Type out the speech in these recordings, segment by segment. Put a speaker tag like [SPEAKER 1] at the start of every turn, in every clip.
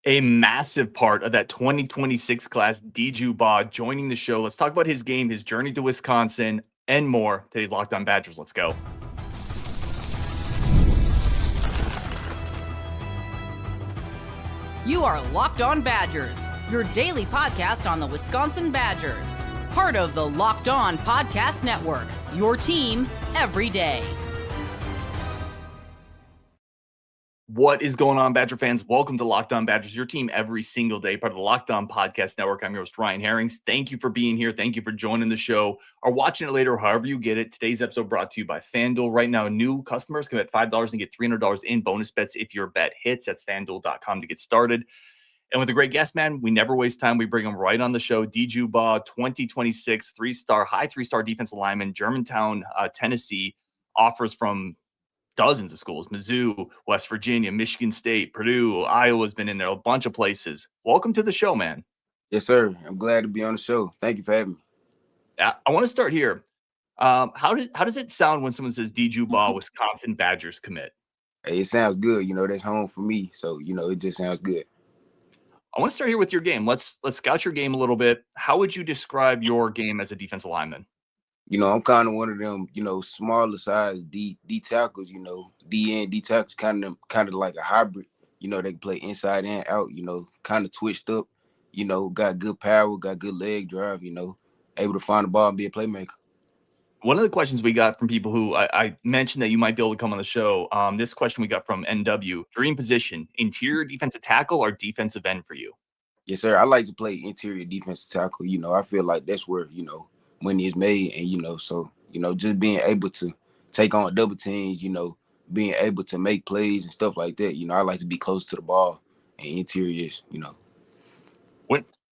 [SPEAKER 1] A massive part of that 2026 class, Djidjou joining the show. Let's talk about his game, his journey to Wisconsin, and more. Today's Locked On Badgers. Let's go.
[SPEAKER 2] You are Locked On Badgers, your daily podcast on the Wisconsin Badgers. Part of the Locked On Podcast Network, your team every day.
[SPEAKER 1] What is going on, Badger fans? Welcome to Locked On Badgers, your team every single day, part of the Locked On Podcast Network. I'm your host, Ryan Herrings. Thank you for being here. Thank you for joining the show or watching it later, however you get it. Today's episode brought to you by FanDuel. Right now, new customers can bet $5 and get $300 in bonus bets if your bet hits. That's FanDuel.com to get started. And with a great guest, man, we never waste time. We bring him right on the show. Djidjou, 2026, high three-star defensive lineman, Germantown, Tennessee, offers from dozens of schools: Mizzou, West Virginia, Michigan State, Purdue, Iowa's been in there, a bunch of places. Welcome to the show, man.
[SPEAKER 3] Yes, sir. I'm glad to be on the show. Thank you for having me.
[SPEAKER 1] I want to start here. How does it sound when someone says Djidjou, Wisconsin Badgers commit?
[SPEAKER 3] Hey, it sounds good. That's home for me. So, it just sounds good.
[SPEAKER 1] I want to start here with your game. Let's scout your game a little bit. How would you describe your game as a defensive lineman?
[SPEAKER 3] I'm kind of one of them, smaller size D tackles, D and D tackles, kind of like a hybrid. They can play inside and out, kind of twitched up, got good power, got good leg drive, able to find the ball and be a playmaker.
[SPEAKER 1] One of the questions we got from people who I mentioned that you might be able to come on the show, this question we got from NW, dream position, interior defensive tackle or defensive end for you?
[SPEAKER 3] Yes, sir. I like to play interior defensive tackle. I feel like that's where, money is made. And, so, just being able to take on double teams, being able to make plays and stuff like that. I like to be close to the ball and interiors,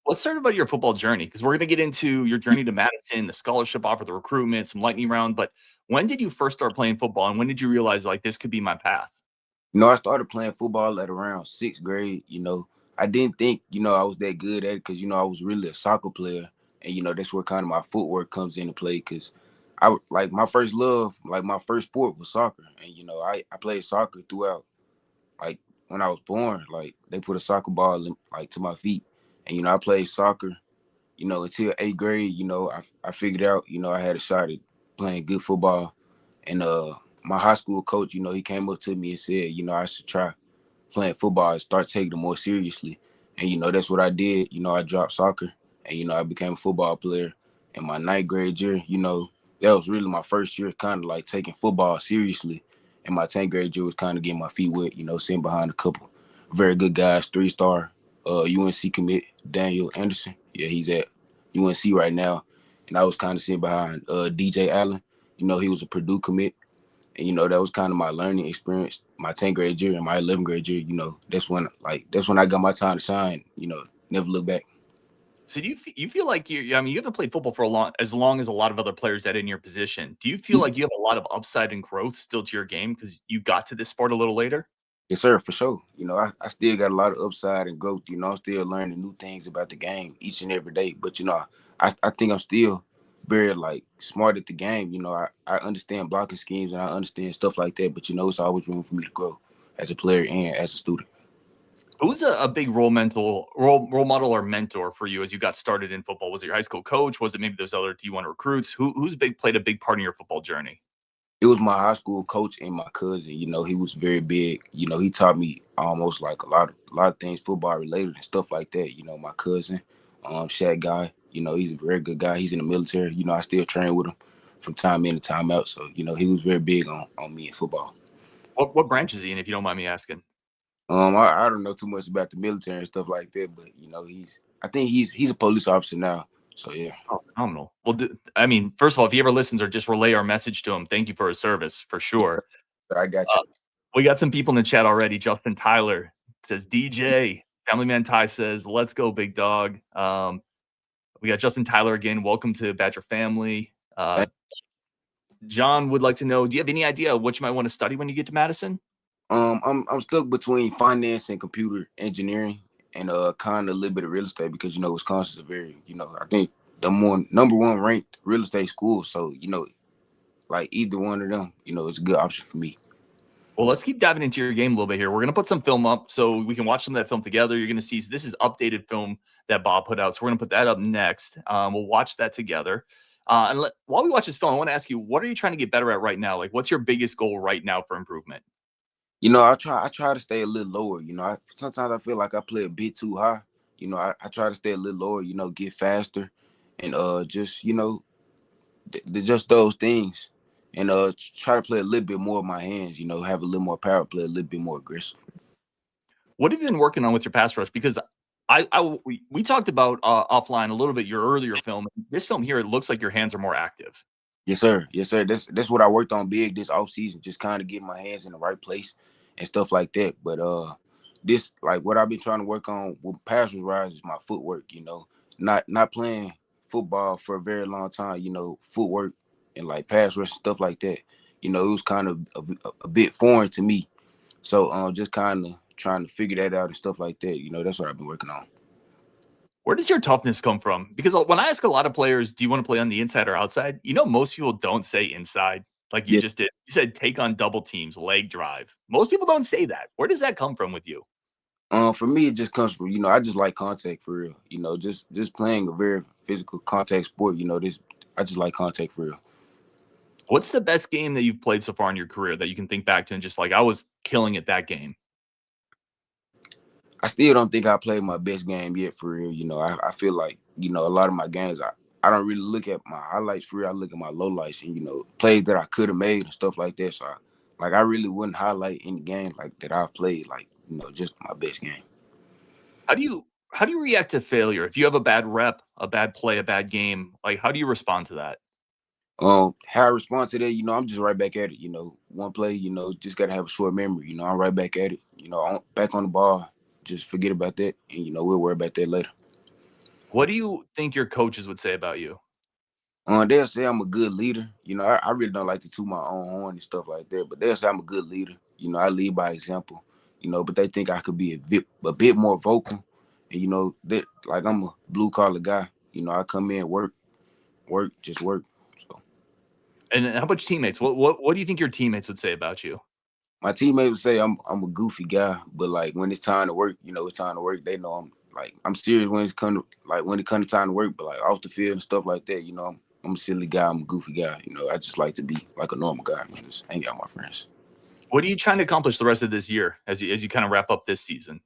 [SPEAKER 1] Let's start about your football journey, because we're going to get into your journey to Madison, the scholarship offer, the recruitment, some lightning round. But when did you first start playing football, and when did you realize, like, this could be my path?
[SPEAKER 3] I started playing football at around 6th grade. I didn't think, I was that good at it because, I was really a soccer player. And, that's where kind of my footwork comes into play, because my first love, my first sport was soccer. And, I played soccer throughout, when I was born. They put a soccer ball, to my feet. And, I played soccer, until 8th grade. I figured out, I had a shot at playing good football. And my high school coach, he came up to me and said, I should try playing football and start taking it more seriously. And, that's what I did. I dropped soccer and, I became a football player. In my 9th grade year, that was really my first year kind of taking football seriously. And my 10th grade year was kind of getting my feet wet, sitting behind a couple very good guys, 3-star UNC commit, Daniel Anderson. Yeah, he's at UNC right now. And I was kind of sitting behind DJ Allen. He was a Purdue commit. And, that was kind of my learning experience. My 10th grade year and my 11th grade year, that's when I got my time to shine, never look back.
[SPEAKER 1] So do you feel like you haven't played football for as long as a lot of other players that in your position. Do you feel like you have a lot of upside and growth still to your game because you got to this sport a little later?
[SPEAKER 3] Yes, sir, for sure. I still got a lot of upside and growth. I'm still learning new things about the game each and every day. But, I think I'm still very, smart at the game. I understand blocking schemes and I understand stuff like that. But, it's always room for me to grow as a player and as a student.
[SPEAKER 1] Who's a big role model or mentor for you as you got started in football? Was it your high school coach? Was it maybe those other D1 recruits? Who's played a big part in your football journey?
[SPEAKER 3] It was my high school coach and my cousin. He was very big. He taught me almost a lot of things football related and stuff like that. My cousin, Shaq guy, he's a very good guy. He's in the military. I still train with him from time in and time out. So, he was very big on me in football.
[SPEAKER 1] What branch is he in, if you don't mind me asking?
[SPEAKER 3] I don't know too much about the military and stuff like that, but I think he's a police officer now. So yeah.
[SPEAKER 1] Oh, phenomenal. Well, first of all, if he ever listens or just relay our message to him, thank you for his service for sure.
[SPEAKER 3] I got you.
[SPEAKER 1] We got some people in the chat already. Justin Tyler says, DJ, Family Man Ty says, let's go, big dog. We got Justin Tyler again. Welcome to Badger family. John would like to know, do you have any idea what you might want to study when you get to Madison?
[SPEAKER 3] I'm stuck between finance and computer engineering and kind of a little bit of real estate because Wisconsin's a very I think the number one ranked real estate school. So either one of them, it's a good option for me.
[SPEAKER 1] Well, let's keep diving into your game a little bit here. We're going to put some film up so we can watch some of that film together. You're going to see this is updated film that Bob put out. So we're going to put that up next. We'll watch that together. While we watch this film, I want to ask you, what are you trying to get better at right now? Like, what's your biggest goal right now for improvement?
[SPEAKER 3] I try to stay a little lower. Sometimes I feel like I play a bit too high. I try to stay a little lower, get faster and just, just those things. And try to play a little bit more of my hands, have a little more power play, a little bit more aggressive.
[SPEAKER 1] What have you been working on with your pass rush? Because we talked about offline a little bit your earlier film. This film here, it looks like your hands are more active.
[SPEAKER 3] Yes, sir. Yes, sir. That's what I worked on big this off season, just kind of getting my hands in the right place and stuff like that. But this like what I've been trying to work on with pass rush is my footwork. Not playing football for a very long time. Footwork and like pass rush stuff like that. It was kind of a bit foreign to me. So just kind of trying to figure that out and stuff like that. That's what I've been working on.
[SPEAKER 1] Where does your toughness come from? Because when I ask a lot of players, do you want to play on the inside or outside? Most people don't say inside like you just did. You said take on double teams, leg drive. Most people don't say that. Where does that come from with you?
[SPEAKER 3] For me, it just comes from, I just like contact for real. Just playing a very physical contact sport, I just like contact for real.
[SPEAKER 1] What's the best game that you've played so far in your career that you can think back to and just like, I was killing at that game?
[SPEAKER 3] I still don't think I played my best game yet for real. I feel like, a lot of my games, I don't really look at my highlights for real. I look at my lowlights and, plays that I could have made and stuff like that. So, I really wouldn't highlight any game like that I've played, like, just my best game.
[SPEAKER 1] How do you react to failure? If you have a bad rep, a bad play, a bad game, like how do you respond to that?
[SPEAKER 3] How I respond to that, I'm just right back at it. One play, just got to have a short memory. I'm right back at it. Back on the ball. Just forget about that, and we'll worry about that later.
[SPEAKER 1] What do you think your coaches would say about you?
[SPEAKER 3] They'll say I'm a good leader. I really don't like to toot my own horn and stuff like that, but they'll say I'm a good leader. I lead by example. But they think I could be a bit more vocal, and that like I'm a blue collar guy. I come in, work, just work. So.
[SPEAKER 1] And how about teammates? What do you think your teammates would say about you?
[SPEAKER 3] My teammates would say I'm a goofy guy, but like when it's time to work, it's time to work. They know I'm serious when it comes to time to work, but like off the field and stuff like that, I'm a silly guy, I'm a goofy guy. I just like to be like a normal guy, just hang out with my friends.
[SPEAKER 1] What are you trying to accomplish the rest of this year as you kind of wrap up this season?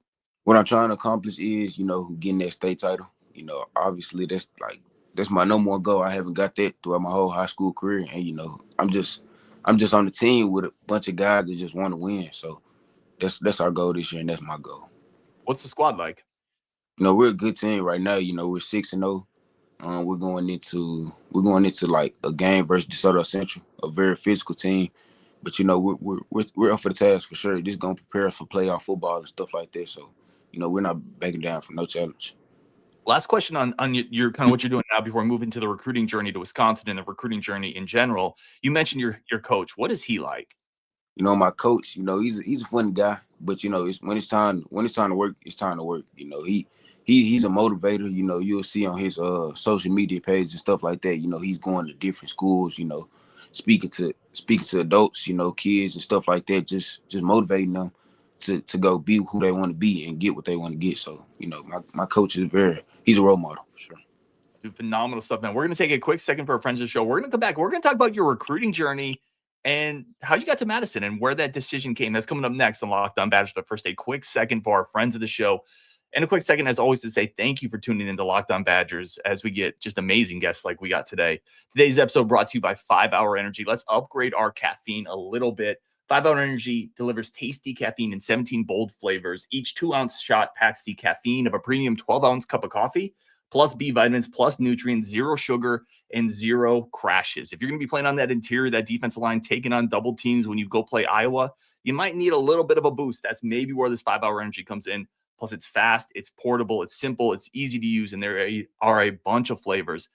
[SPEAKER 3] What I'm trying to accomplish is, getting that state title. Obviously that's my number one goal. I haven't got that throughout my whole high school career, and I'm just on the team with a bunch of guys that just want to win. So that's our goal this year, and that's my goal.
[SPEAKER 1] What's the squad like?
[SPEAKER 3] We're a good team right now. We're 6-0. We're going into like a game versus DeSoto Central, a very physical team. But we're up for the task for sure. This is gonna prepare us for playoff football and stuff like that. So, we're not backing down from no challenge.
[SPEAKER 1] Last question on your kind of what you're doing now before we move into the recruiting journey to Wisconsin and the recruiting journey in general. You mentioned your coach. What is he like?
[SPEAKER 3] My coach, he's a funny guy, but it's when it's time to work, it's time to work. He's a motivator. You'll see on his social media page and stuff like that. He's going to different schools. Speaking to adults, kids and stuff like that. Just motivating them to go be who they want to be and get what they want to get. So my coach is he's a role model for sure.
[SPEAKER 1] Dude, phenomenal stuff, man. We're gonna take a quick second for our friends of the show. We're gonna come back. We're gonna talk about your recruiting journey and how you got to Madison and where that decision came. That's coming up next on Locked On Badgers. But first, a quick second for our friends of the show. And a quick second, as always, to say thank you for tuning into Locked On Badgers as we get just amazing guests like we got today. Today's episode brought to you by 5 Hour Energy. Let's upgrade our caffeine a little bit. 5 Hour Energy delivers tasty caffeine in 17 bold flavors. Each 2-ounce shot packs the caffeine of a premium 12-ounce cup of coffee, plus B vitamins, plus nutrients, zero sugar, and zero crashes. If you're going to be playing on that interior, that defensive line, taking on double teams when you go play Iowa, you might need a little bit of a boost. That's maybe where this 5 Hour Energy comes in. Plus, it's fast, it's portable, it's simple, it's easy to use, and there are a bunch of flavors.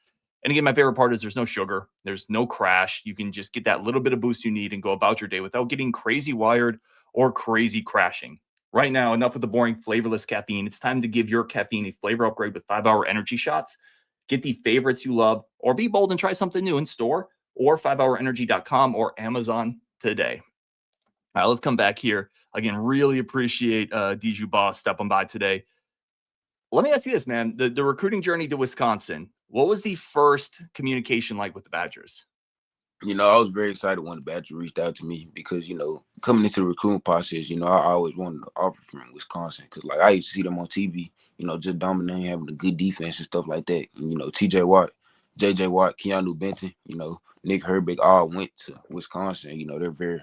[SPEAKER 1] And again, my favorite part is there's no sugar, there's no crash. You can just get that little bit of boost you need and go about your day without getting crazy wired or crazy crashing. Right now, enough with the boring, flavorless caffeine. It's time to give your caffeine a flavor upgrade with 5 Hour Energy shots. Get the favorites you love, or be bold and try something new in store or 5hourenergy.com or Amazon today. All right, let's come back here. Again, really appreciate Djidjou Boss stepping by today. Let me ask you this, man. The recruiting journey to Wisconsin, what was the first communication like with the Badgers?
[SPEAKER 3] I was very excited when the Badgers reached out to me because, coming into the recruiting process, I always wanted to offer from Wisconsin because, like, I used to see them on TV, just dominating, having a good defense and stuff like that. And, TJ Watt, JJ Watt, Keanu Benton, Nick Herbig all went to Wisconsin. They're very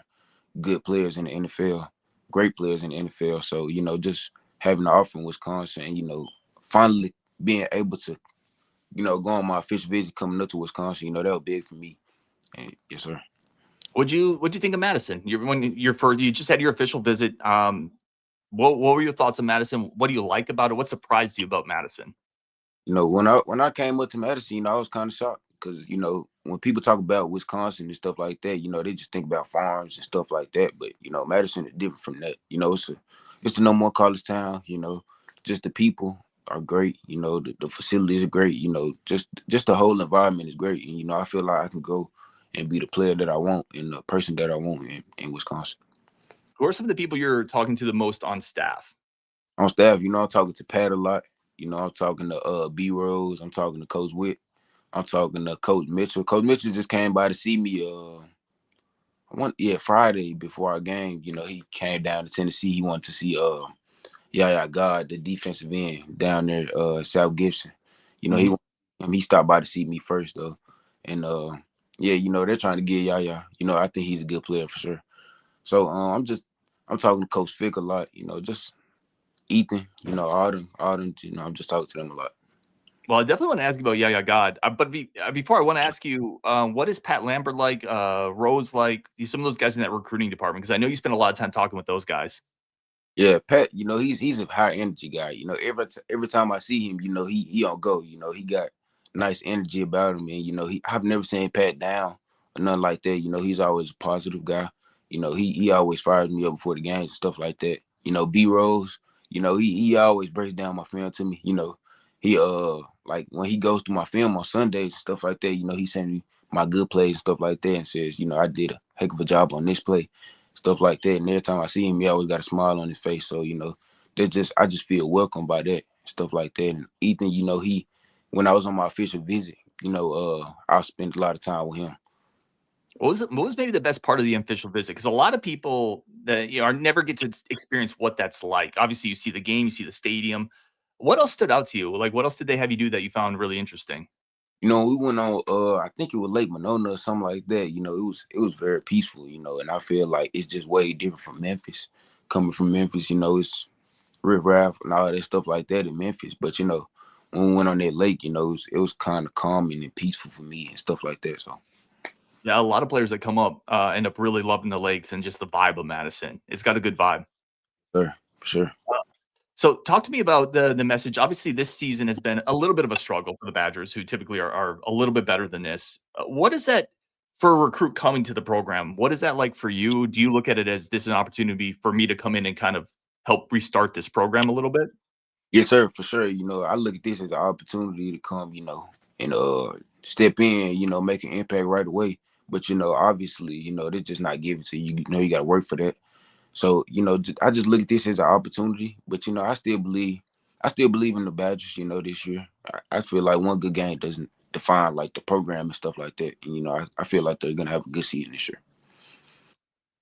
[SPEAKER 3] good players in the NFL, great players in the NFL. So, just having the offer in Wisconsin and, finally being able to, go on my official visit coming up to Wisconsin, that was big for me. And yes, sir.
[SPEAKER 1] What'd you think of Madison? You just had your official visit. What were your thoughts on Madison? What do you like about it? What surprised you about Madison?
[SPEAKER 3] When I came up to Madison, I was kind of shocked because when people talk about Wisconsin and stuff like that, they just think about farms and stuff like that. But Madison is different from that. It's a no more college town. Just the people are great. The facilities are great. Just the whole environment is great. And I feel like I can go and be the player that I want and the person that I want in Wisconsin.
[SPEAKER 1] Who are some of the people you're talking to the most on staff?
[SPEAKER 3] On staff, I'm talking to Pat a lot. I'm talking to B Rose. I'm talking to Coach Witt. I'm talking to Coach Mitchell. Coach Mitchell just came by to see me Friday before our game. He came down to Tennessee. He wanted to see God, the defensive end down there, South Gibson. He stopped by to see me first though. And they're trying to get Yaya. I think he's a good player for sure. So I'm talking to Coach Fick a lot, just Ethan, all them, I'm just talking to them a lot.
[SPEAKER 1] Well, I definitely want to ask you about Yaya God, but before I want to ask you, what is Pat Lambert like, Rose like, some of those guys in that recruiting department? Because I know you spend a lot of time talking with those guys.
[SPEAKER 3] Yeah, Pat, he's a high energy guy. Every time I see him, he on go. He got nice energy about him, and I've never seen Pat down or nothing like that. He's always a positive guy. He always fires me up before the games and stuff like that. B Rose, he always breaks down my film to me. He like when he goes through my film on Sundays and stuff like that, he sends me my good plays and stuff like that and says, I did a heck of a job on this play, stuff like that. And every time I see him, he always got a smile on his face. So, I just feel welcome by that, stuff like that. And Ethan, when I was on my official visit, I spent a lot of time with him.
[SPEAKER 1] What was maybe the best part of the official visit? Because a lot of people that never get to experience what that's like. Obviously, you see the game, you see the stadium. What else stood out to you? Like, what else did they have you do that you found really interesting?
[SPEAKER 3] We went on I think it was Lake Monona or something like that. It was very peaceful, and I feel like it's just way different from Memphis. Coming from Memphis, it's riff raff and all that stuff like that in Memphis. But when we went on that lake, it was kind of calming and peaceful for me and stuff like that. So
[SPEAKER 1] Yeah, a lot of players that come up end up really loving the lakes and just the vibe of Madison. It's got a good vibe.
[SPEAKER 3] sure, for sure.
[SPEAKER 1] So talk to me about the message. Obviously, this season has been a little bit of a struggle for the Badgers, who typically are a little bit better than this. What is that for a recruit coming to the program? What is that like for you? Do you look at it as this is an opportunity for me to come in and kind of help restart this program a little bit?
[SPEAKER 3] Yes, sir, for sure. I look at this as an opportunity to come, and step in, make an impact right away. But obviously, they're just not given to you. You got to work for that. So, I just look at this as an opportunity. But I still believe in the Badgers, this year. I feel like one good game doesn't define like the program and stuff like that. And, I feel like they're gonna have a good season this year.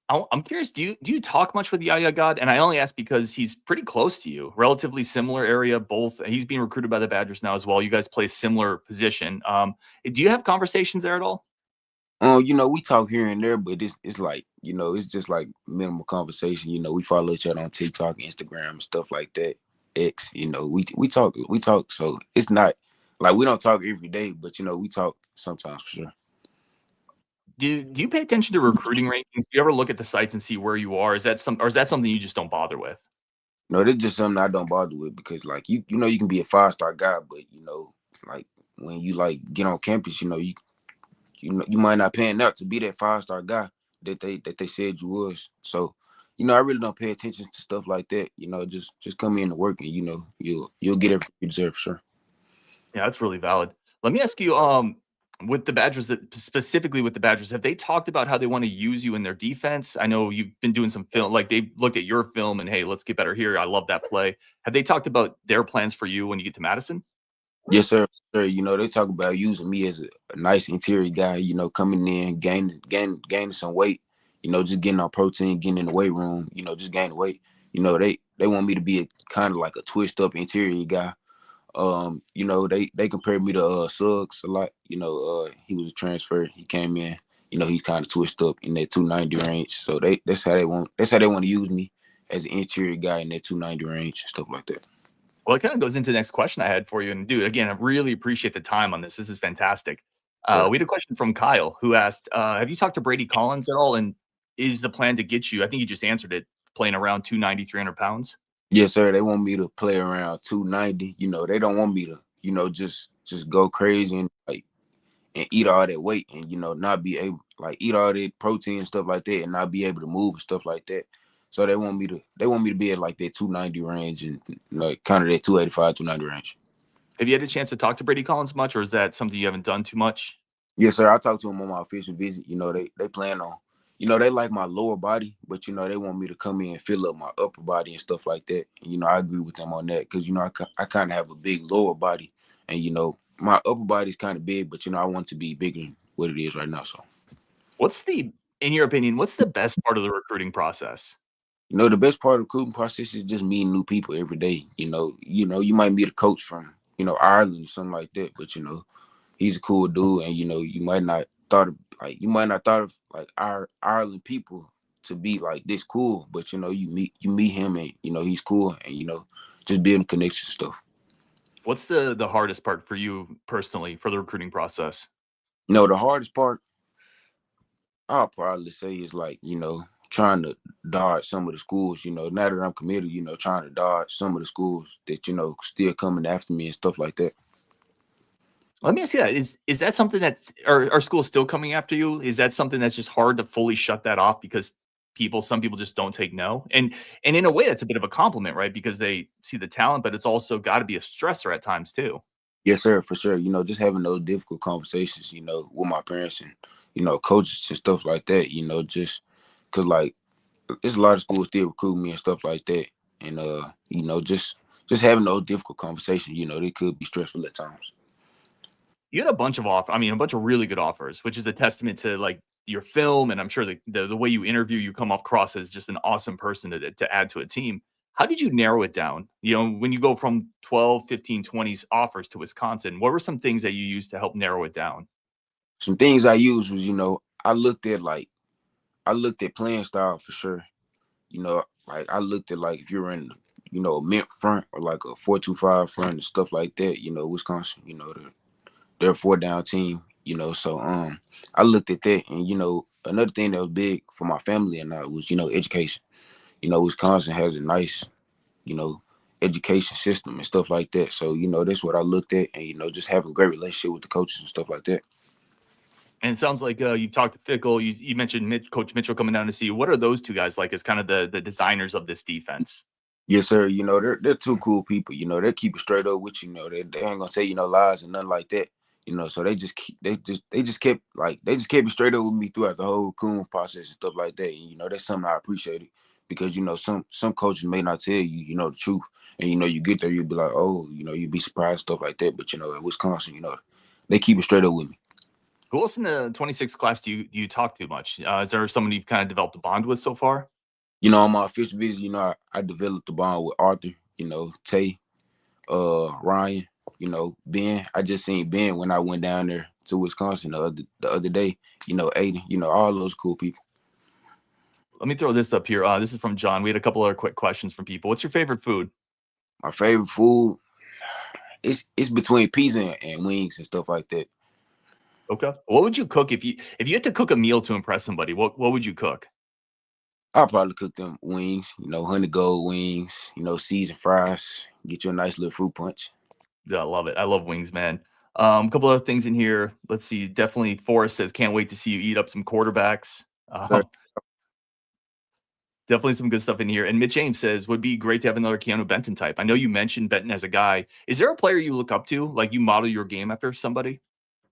[SPEAKER 1] I'm curious, do you talk much with Yaya God? And I only ask because he's pretty close to you, relatively similar area. Both he's being recruited by the Badgers now as well. You guys play a similar position. Do you have conversations there at all?
[SPEAKER 3] We talk here and there, but it's like, it's just like minimal conversation. We follow each other on TikTok, Instagram, and stuff like that. X, we talk. So it's not like we don't talk every day, but we talk sometimes for sure.
[SPEAKER 1] Do you pay attention to recruiting rankings? Do you ever look at the sites and see where you are? Is that something you just don't bother with?
[SPEAKER 3] No, that's just something I don't bother with because like you can be a 5-star guy, but like when you like get on campus, you might not pan out to be that 5-star guy that they said you was. So, I really don't pay attention to stuff like that. Just come in to work and you'll get everything you deserve for sure.
[SPEAKER 1] Yeah, that's really valid. Let me ask you, With the Badgers, specifically with the Badgers, have they talked about how they want to use you in their defense? I know you've been doing some film, like they've looked at your film and, hey, let's get better here. I love that play. Have they talked about their plans for you when you get to Madison?
[SPEAKER 3] Yes, sir. Sir, they talk about using me as a nice interior guy. Coming in, gaining some weight. Just getting on protein, getting in the weight room. Just gaining weight. They want me to be a kind of like a twist up interior guy. They compared me to Suggs a lot. He was a transfer. He came in. He's kind of twisted up in that 290 range. So that's how they want to use me as an interior guy in that 290 range and stuff like that.
[SPEAKER 1] Well, it kind of goes into the next question I had for you. And dude, again, I really appreciate the time on this. This is fantastic. We had a question from Kyle who asked, have you talked to Brady Collins at all? And is the plan to get you, I think you just answered it, playing around 290, 300 pounds?
[SPEAKER 3] Yes, sir. They want me to play around 290. They don't want me to, just go crazy and eat all that weight and, not be able, eat all that protein and stuff like that and not be able to move and stuff like that. So they want me to be at like that 290 range and kind of that 285, 290 range.
[SPEAKER 1] Have you had a chance to talk to Brady Collins much, or is that something you haven't done too much?
[SPEAKER 3] Yes, sir. I talked to him on my official visit. They plan on, they like my lower body, but they want me to come in and fill up my upper body and stuff like that. And, I agree with them on that because I kind of have a big lower body, and my upper body is kind of big, but I want to be bigger than what it is right now. So,
[SPEAKER 1] in your opinion, what's the best part of the recruiting process?
[SPEAKER 3] The best part of the recruiting process is just meeting new people every day. You might meet a coach from, Ireland or something like that, but he's a cool dude, and you might not thought of our Ireland people to be like this cool, but you meet him and he's cool, and just building connection stuff.
[SPEAKER 1] What's the hardest part for you personally for the recruiting process?
[SPEAKER 3] The hardest part I'll probably say is trying to dodge some of the schools, now that I'm committed, trying to dodge some of the schools that, still coming after me and stuff like that.
[SPEAKER 1] Let me ask you that. Is that something that's, are schools still coming after you? Is that something that's just hard to fully shut that off because some people just don't take no? And in a way, that's a bit of a compliment, right? Because they see the talent, but it's also got to be a stressor at times too.
[SPEAKER 3] Yes, sir, for sure. Just having those difficult conversations, with my parents and, coaches and stuff like that, just because there's a lot of schools still recruiting me and stuff like that. And, just having those difficult conversations, they could be stressful at times.
[SPEAKER 1] You had a bunch of a bunch of really good offers, which is a testament to your film. And I'm sure the way you interview, you come across as just an awesome person to add to a team. How did you narrow it down? When you go from 12, 15, 20 offers to Wisconsin, what were some things that you used to help narrow it down?
[SPEAKER 3] Some things I used was, I looked at playing style for sure. I looked at I you're in, a mint front or like a 4-2-5 front and stuff like that, Wisconsin, they're a 4-down team, so I looked at that. And, another thing that was big for my family and I was, education. Wisconsin has a nice, education system and stuff like that. So, that's what I looked at and, just having a great relationship with the coaches and stuff like that.
[SPEAKER 1] And it sounds like you've talked to Fickle. You mentioned Coach Mitchell coming down to see you. What are those two guys like as kind of the designers of this defense?
[SPEAKER 3] Yes, sir. They're two cool people. They keep it straight up with you. They ain't gonna tell you no lies and nothing like that. So they just kept it straight up with me throughout the whole recruiting process and stuff like that. And that's something I appreciated because some coaches may not tell you the truth, and you get there, you'll be like, oh, you'd be surprised, stuff like that. But at Wisconsin, they keep it straight up with me.
[SPEAKER 1] Who else in the 26 class do you talk to much? Is there someone you've kind of developed a bond with so far?
[SPEAKER 3] On my official visit, I developed a bond with Arthur, Tay, Ryan, Ben. I just seen Ben when I went down there to Wisconsin the other day, Aiden, all those cool people.
[SPEAKER 1] Let me throw this up here. This is from John. We had a couple other quick questions from people. What's your favorite food?
[SPEAKER 3] My favorite food, it's between pizza and wings and stuff like that.
[SPEAKER 1] Okay. What would you cook if you had to cook a meal to impress somebody? What would you cook?
[SPEAKER 3] I'll probably cook them wings, honey gold wings, seasoned fries, get you a nice little fruit punch.
[SPEAKER 1] Yeah, I love it. I love wings, man. A couple other things in here. Let's see. Definitely Forrest says, can't wait to see you eat up some quarterbacks. Definitely some good stuff in here. And Mitch James says, would be great to have another Keanu Benton type. I know you mentioned Benton as a guy. Is there a player you look up to? Like you model your game after somebody?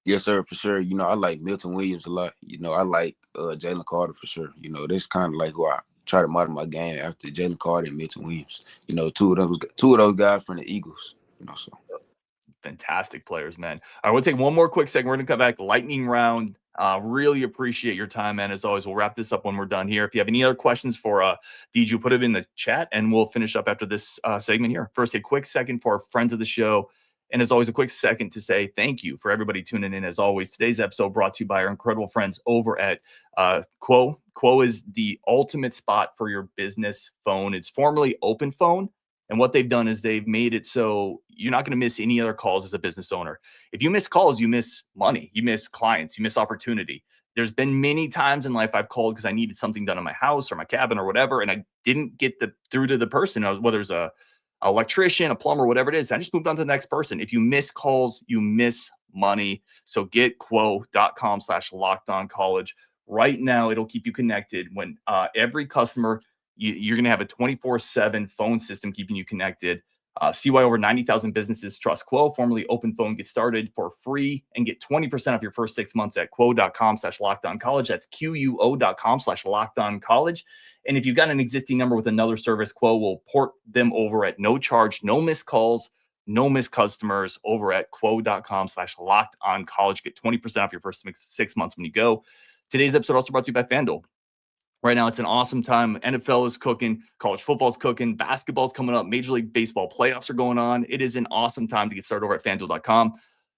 [SPEAKER 3] Yes, sir, for sure. You know, I like Milton Williams a lot. You know, I like Jalen Carter for sure. You know, that's kind of like who I try to model my game after Jalen Carter and Milton Williams. You know, two of those guys from the Eagles. You know, so
[SPEAKER 1] Fantastic players, man. All right, we'll take one more quick second. We're going to come back. Lightning round. Really appreciate your time, man. As always, we'll wrap this up when we're done here. If you have any other questions for Djidjou, put it in the chat, and we'll finish up after this segment here. First, a quick second for our friends of the show. And as always, a quick second to say thank you for everybody tuning in. As always, today's episode brought to you by our incredible friends over at Quo. Quo is the ultimate spot for your business phone. It's formerly Open Phone. And what they've done is they've made it so you're not going to miss any other calls as a business owner. If you miss calls, you miss money, you miss clients, you miss opportunity. There's been many times in life I've called because I needed something done in my house or my cabin or whatever, and I didn't get through to the person, whether it's a electrician, a plumber, whatever it is. I just moved on to the next person. If you miss calls, you miss money. So get quo.com/lockedoncollege. Right now, it'll keep you connected when every customer, you're going to have a 24/7 phone system keeping you connected. See why over 90,000 businesses trust Quo, formerly Open Phone. Get started for free and get 20% off your first 6 months at quo.com/lockedoncollege. That's quo.com/lockedoncollege. And if you've got an existing number with another service, Quo will port them over at no charge, no missed calls, no missed customers over at quo.com/lockedoncollege. Get 20% off your first 6 months when you go. Today's episode also brought to you by FanDuel. Right now, it's an awesome time. NFL is cooking. College football is cooking. Basketball is coming up. Major League Baseball playoffs are going on. It is an awesome time to get started over at FanDuel.com,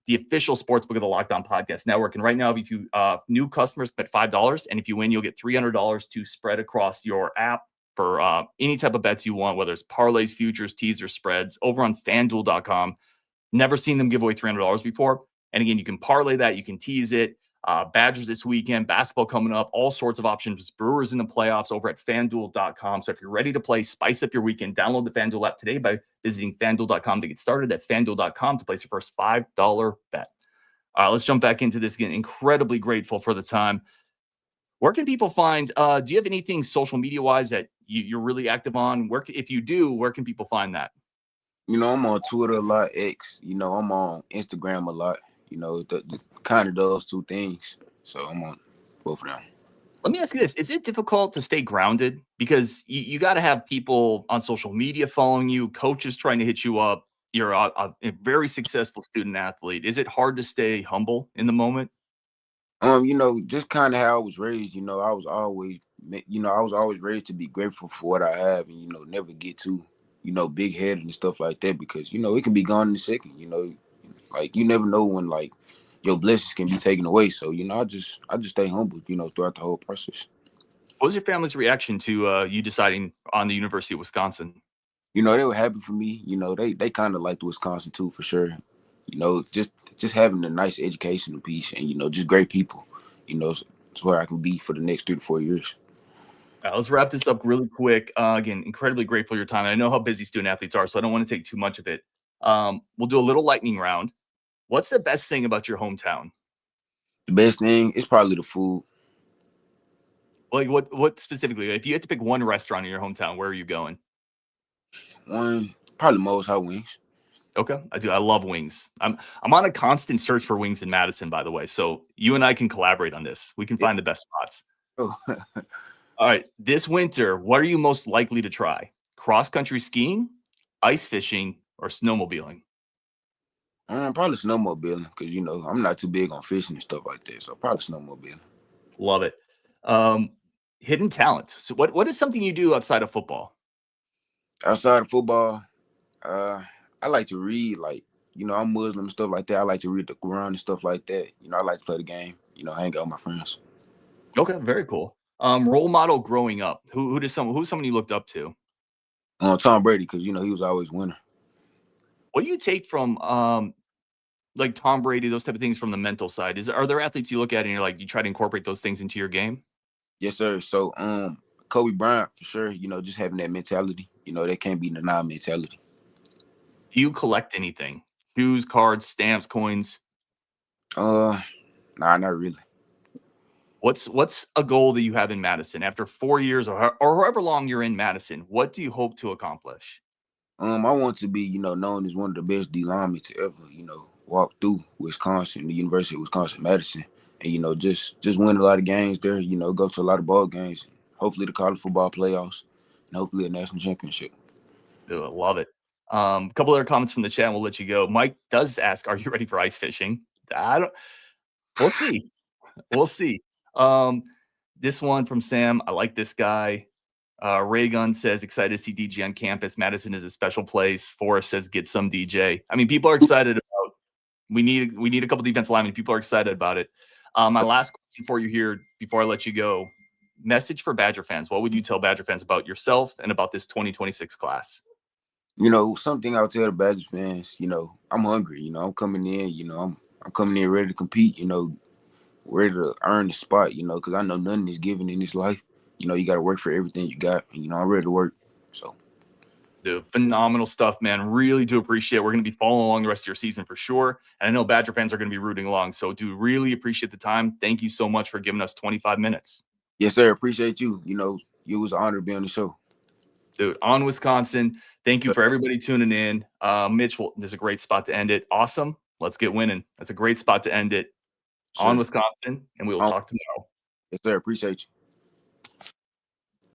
[SPEAKER 1] the official sportsbook of the Locked On Podcast Network. And right now, if you new customers bet $5, and if you win, you'll get $300 to spread across your app for any type of bets you want, whether it's parlays, futures, teasers, spreads, over on FanDuel.com. Never seen them give away $300 before. And again, you can parlay that. You can tease it. Badgers this weekend, basketball coming up, all sorts of options. Brewers in the playoffs over at FanDuel.com. So if you're ready to play, spice up your weekend, download the FanDuel app today by visiting FanDuel.com to get started. That's FanDuel.com to place your first $5 bet. All right, let's jump back into this again. Incredibly grateful for the time. Where can people find, do you have anything social media-wise that you're really active on? If you do, where can people find that?
[SPEAKER 3] you know, I'm on Twitter a lot, X. You know, I'm on Instagram a lot. You know, the kind of those two things. So I'm on both of them.
[SPEAKER 1] Let me ask you this. Is it difficult to stay grounded? Because you got to have people on social media following you, coaches trying to hit you up. You're a very successful student athlete. Is it hard to stay humble in the moment?
[SPEAKER 3] You know, just kind of how I was raised. You know, I was always raised to be grateful for what I have, and you know, never get too, you know, big headed and stuff like that, because you know it can be gone in a second. You know, like you never know when like your blessings can be taken away. So you know, I just stay humble. You know, throughout the whole process.
[SPEAKER 1] What was your family's reaction to you deciding on the University of Wisconsin?
[SPEAKER 3] You know, they were happy for me. You know, they kind of liked Wisconsin too, for sure. You know, just having a nice educational piece, and you know, just great people. You know, it's where I can be for the next 3 to 4 years.
[SPEAKER 1] Let's wrap this up really quick. Again, incredibly grateful for your time. I know how busy student athletes are, so I don't want to take too much of it. We'll do a little lightning round. What's the best thing about your hometown?
[SPEAKER 3] The best thing is probably the food.
[SPEAKER 1] Like what specifically? If you had to pick one restaurant in your hometown, where are you going?
[SPEAKER 3] One, probably Mo's Hot Wings.
[SPEAKER 1] Okay, I do. I love wings. I'm on a constant search for wings in Madison, by the way. So you and I can collaborate on this. We can find the best spots.
[SPEAKER 3] Oh.
[SPEAKER 1] All right. This winter, what are you most likely to try? Cross-country skiing, ice fishing, or snowmobiling?
[SPEAKER 3] Probably snowmobiling, because you know I'm not too big on fishing and stuff like that. So probably snowmobiling.
[SPEAKER 1] Love it. Hidden talent. So what is something you do outside of football?
[SPEAKER 3] Outside of football, I like to read. Like, you know, I'm Muslim and stuff like that. I like to read the Quran and stuff like that. You know, I like to play the game. You know, hang out with my friends.
[SPEAKER 1] Okay, very cool. Role model growing up. Who's someone you looked up to?
[SPEAKER 3] Tom Brady, because you know he was always winner.
[SPEAKER 1] What do you take from like Tom Brady, those type of things from the mental side? Are there athletes you look at and you're like, you try to incorporate those things into your game?
[SPEAKER 3] Yes, sir. So Kobe Bryant, for sure, you know, just having that mentality. You know, that can't be denied mentality.
[SPEAKER 1] Do you collect anything? Shoes, cards, stamps, coins?
[SPEAKER 3] Nah, not really.
[SPEAKER 1] What's a goal that you have in Madison after 4 years or however long you're in Madison? What do you hope to accomplish?
[SPEAKER 3] I want to be, you know, known as one of the best D linemen to ever, you know, walk through Wisconsin, the University of Wisconsin-Madison, and just win a lot of games there. Go to a lot of ball games, hopefully the college football playoffs, and hopefully a national championship.
[SPEAKER 1] Dude, I love it. A couple other comments from the chat, and we'll let you go. Mike does ask, "Are you ready for ice fishing?" We'll see. We'll see. This one from Sam. I like this guy. Raygun says, excited to see DJ on campus. Madison is a special place. Forrest says, get some DJ. I mean, people are excited about. We need a couple defensive linemen. People are excited about it. My last question for you here before I let you go. Message for Badger fans. What would you tell Badger fans about yourself and about this 2026 class?
[SPEAKER 3] Something I'll tell the Badger fans. I'm hungry. I'm coming in. I'm coming in ready to compete. Ready to earn the spot. Because I know nothing is given in this life. You got to work for everything you got. And, I'm ready to work. So.
[SPEAKER 1] Dude, phenomenal stuff, man. Really do appreciate it. We're going to be following along the rest of your season for sure. And I know Badger fans are going to be rooting along. So do really appreciate the time. Thank you so much for giving us 25 minutes.
[SPEAKER 3] Yes, sir. Appreciate you. It was an honor to be on the show.
[SPEAKER 1] Dude, on Wisconsin. Thank you for everybody tuning in. Mitch, this is a great spot to end it. Awesome. Let's get winning. That's a great spot to end it. Sure. On Wisconsin, and we will talk tomorrow.
[SPEAKER 3] Yes, sir. Appreciate you.